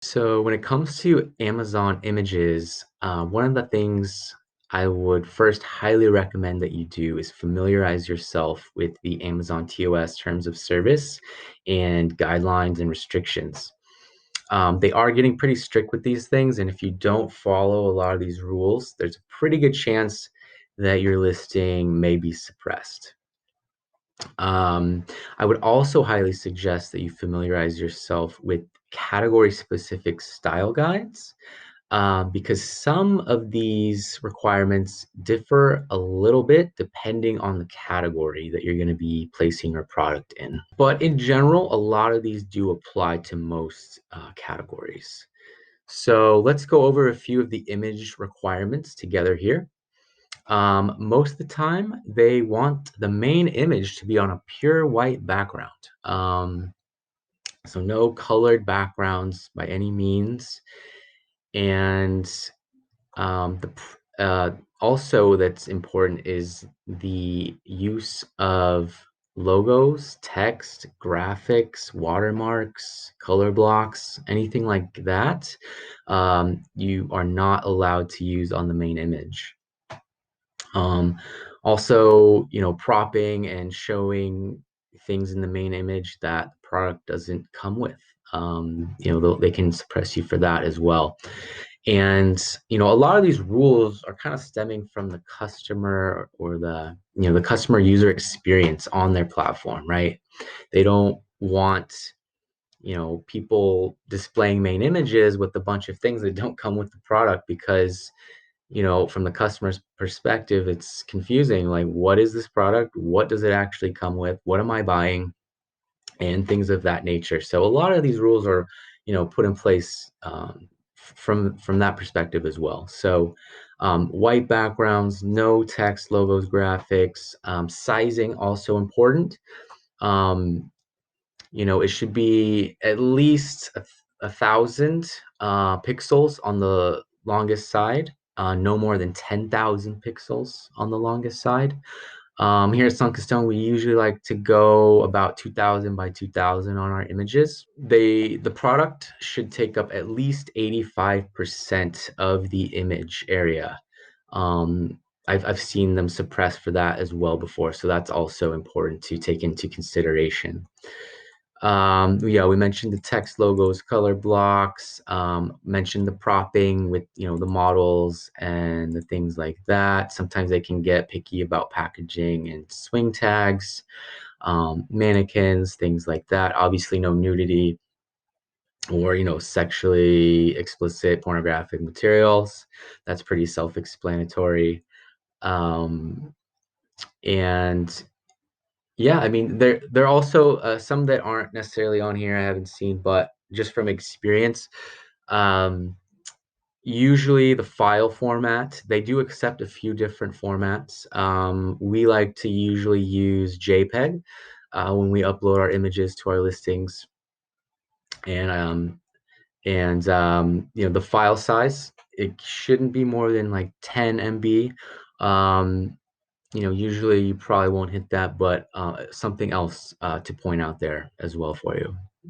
So when it comes to Amazon images, one of the things I would first highly recommend that you do is familiarize yourself with the Amazon TOS terms of service and guidelines and restrictions. They are getting pretty strict with these things, and if you don't follow a lot of these rules, there's a pretty good chance that your listing may be suppressed. Um, I would also highly suggest that you familiarize yourself with category-specific style guides, because some of these requirements differ a little bit depending on the category that you're going to be placing your product in. But in general, a lot of these do apply to most categories. So let's go over a few of the image requirements together here. Most of the time, they want the main image to be on a pure white background. So no colored backgrounds by any means. And also that's important is the use of logos, text, graphics, watermarks, color blocks, anything like that. You are not allowed to use on the main image. Um, Also, propping and showing things in the main image that the product doesn't come with. They can suppress you for that as well. And, a lot of these rules are kind of stemming from the customer or the customer user experience on their platform, right? They don't want, people displaying main images with a bunch of things that don't come with the product because from the customer's perspective, it's confusing. Like, what is this product? What does it actually come with? What am I buying? And things of that nature. So a lot of these rules are, put in place from that perspective as well. So white backgrounds, no text, logos, graphics, sizing also important. It should be at least 1,000 pixels on the longest side, no more than 10,000 pixels on the longest side. Here at SunkenStone, we usually like to go about 2,000 by 2,000 on our images. The product should take up at least 85% of the image area. I've seen them suppress for that as well before, so that's also important to take into consideration. Yeah, we mentioned the text logos, color blocks, mentioned the propping with, the models and the things like that. Sometimes they can get picky about packaging and swing tags, mannequins, things like that. Obviously, no nudity or, sexually explicit pornographic materials. That's pretty self-explanatory. Um, and Yeah, I mean, there are also some that aren't necessarily on here I haven't seen, but just from experience, um, usually the file format, they do accept a few different formats. We like to usually use JPEG when we upload our images to our listings, and the file size, it shouldn't be more than like 10 MB. Usually you probably won't hit that, but something else to point out there as well for you.